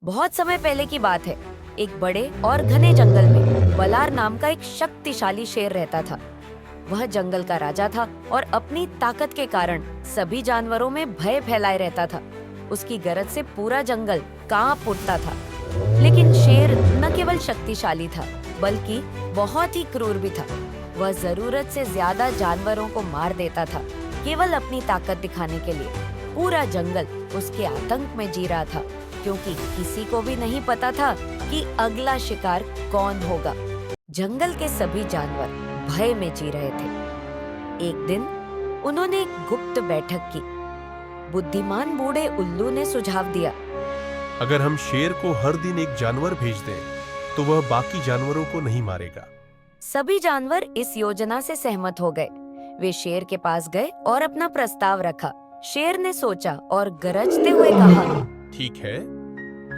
बहुत समय पहले की बात है। एक बड़े और घने जंगल में बलार नाम का एक शक्तिशाली शेर रहता था। वह जंगल का राजा था और अपनी ताकत के कारण सभी जानवरों में भय फैलाए रहता था। उसकी गरज से पूरा जंगल कांप उठता था। लेकिन शेर न केवल शक्तिशाली था, बल्कि बहुत ही क्रूर भी था। वह जरूरत से ज्यादा जानवरों को मार देता था, केवल अपनी ताकत दिखाने के लिए। पूरा जंगल उसके आतंक में जी रहा था, क्योंकि किसी को भी नहीं पता था कि अगला शिकार कौन होगा। जंगल के सभी जानवर भय में जी रहे थे। एक दिन उन्होंने एक गुप्त बैठक की। बुद्धिमान बूढ़े उल्लू ने सुझाव दिया, अगर हम शेर को हर दिन एक जानवर भेज दें, तो वह बाकी जानवरों को नहीं मारेगा। सभी जानवर इस योजना से सहमत हो गए। वे शेर के पास गए और अपना प्रस्ताव रखा। शेर ने सोचा और गरजते हुए कहा, ठीक है,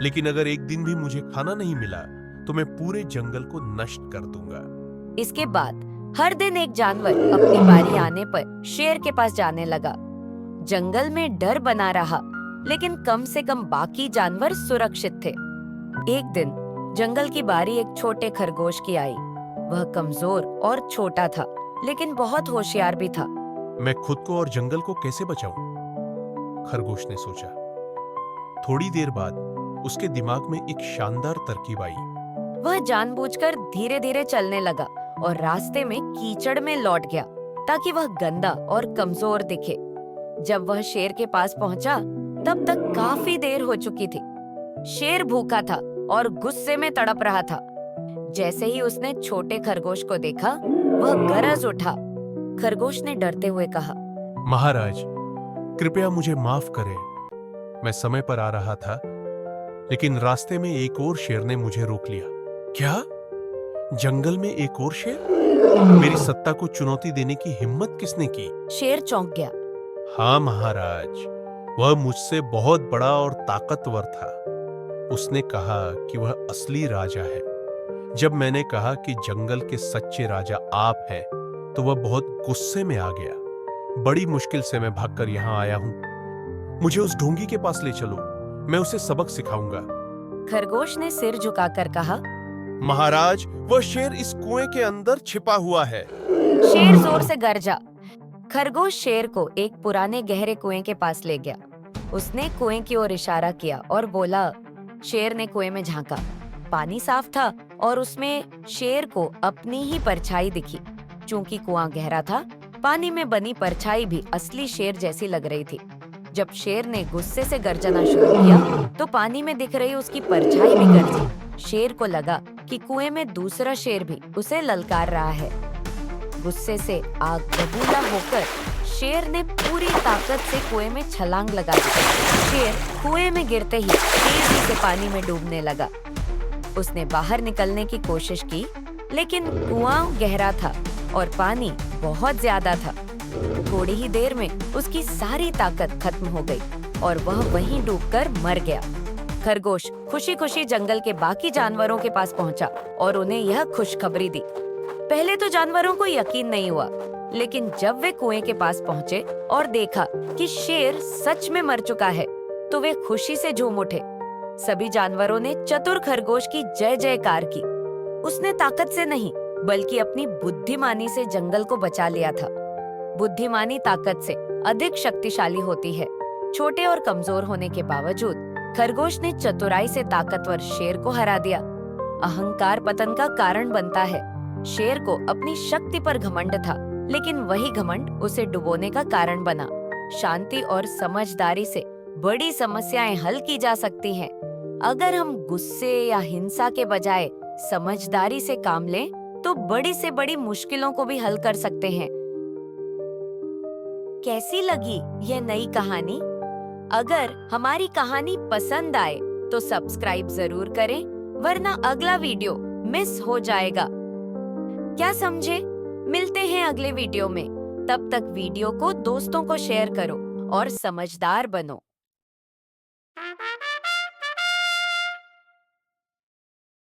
लेकिन अगर एक दिन भी मुझे खाना नहीं मिला, तो मैं पूरे जंगल को नष्ट कर दूंगा। इसके बाद हर दिन एक जानवर अपनी बारी आने पर शेर के पास जाने लगा। जंगल में डर बना रहा, लेकिन कम से कम बाकी जानवर सुरक्षित थे। एक दिन जंगल की बारी एक छोटे खरगोश की आई। वह कमजोर और छोटा था, लेकिन बहुत होशियार भी था। मैं खुद को और जंगल को कैसे बचाऊं? खरगोश ने सोचा। थोड़ी देर बाद उसके दिमाग में एक शानदार तरकीब आई। वह जानबूझकर धीरे धीरे चलने लगा और रास्ते में कीचड़ में लौट गया, ताकि वह गंदा और कमजोर दिखे। जब वह शेर के पास पहुंचा, तब तक काफी देर हो चुकी थी। शेर भूखा था और गुस्से में तड़प रहा था। जैसे ही उसने छोटे खरगोश को देखा, वह गरज उठा। खरगोश ने डरते हुए कहा, महाराज, कृपया मुझे माफ करें। मैं समय पर आ रहा था, लेकिन रास्ते में एक और शेर ने मुझे रोक लिया। क्या? जंगल में एक और शेर? मेरी सत्ता को चुनौती देने की हिम्मत किसने की? शेर चौंक गया। हाँ महाराज, वह मुझसे बहुत बड़ा और ताकतवर था। उसने कहा कि वह असली राजा है। जब मैंने कहा कि जंगल के सच्चे राजा आप हैं, तो वह बहुत गुस्से में आ गया। बड़ी मुश्किल से मैं भागकर यहाँ आया हूँ। मुझे उस ढोंगी के पास ले चलो, मैं उसे सबक सिखाऊंगा। खरगोश ने सिर झुकाकर कहा, महाराज, वह शेर इस कुएं के अंदर छिपा हुआ है। शेर जोर से गरजा। खरगोश शेर को एक पुराने गहरे कुएं के पास ले गया। उसने कुएं की ओर इशारा किया और बोला। शेर ने कुएं में झांका। पानी साफ था और उसमें शेर को अपनी ही परछाई दिखी। चूंकि कुआं गहरा था, पानी में बनी परछाई भी असली शेर जैसी लग रही थी। जब शेर ने गुस्से से गर्जना शुरू किया, तो पानी में दिख रही उसकी परछाई भी गरजी। शेर को लगा कि कुएं में दूसरा शेर भी उसे ललकार रहा है। गुस्से से आग बबूला होकर शेर ने पूरी ताकत से कुएं में छलांग लगा दी। शेर कुएं में गिरते ही तेजी से पानी में डूबने लगा। उसने बाहर निकलने की कोशिश की, लेकिन कुआं गहरा था और पानी बहुत ज्यादा था। थोड़ी ही देर में उसकी सारी ताकत खत्म हो गई और वह वहीं डूबकर मर गया। खरगोश खुशी खुशी जंगल के बाकी जानवरों के पास पहुंचा और उन्हें यह खुशखबरी दी। पहले तो जानवरों को यकीन नहीं हुआ, लेकिन जब वे कुएं के पास पहुंचे और देखा कि शेर सच में मर चुका है, तो वे खुशी से झूम उठे। सभी जानवरों ने चतुर खरगोश की जय जयकार की। उसने ताकत से नहीं, बल्कि अपनी बुद्धिमानी से जंगल को बचा लिया था। बुद्धिमानी ताकत से अधिक शक्तिशाली होती है। छोटे और कमजोर होने के बावजूद खरगोश ने चतुराई से ताकतवर शेर को हरा दिया। अहंकार पतन का कारण बनता है। शेर को अपनी शक्ति पर घमंड था, लेकिन वही घमंड उसे डुबोने का कारण बना। शांति और समझदारी से बड़ी समस्याएं हल की जा सकती हैं। अगर हम गुस्से या हिंसा के बजाय समझदारी से काम लें, तो बड़ी से बड़ी मुश्किलों को भी हल कर सकते हैं। कैसी लगी यह नई कहानी? अगर हमारी कहानी पसंद आए तो सब्सक्राइब जरूर करें, वरना अगला वीडियो मिस हो जाएगा। क्या समझे? मिलते हैं अगले वीडियो में। तब तक वीडियो को दोस्तों को शेयर करो और समझदार बनो।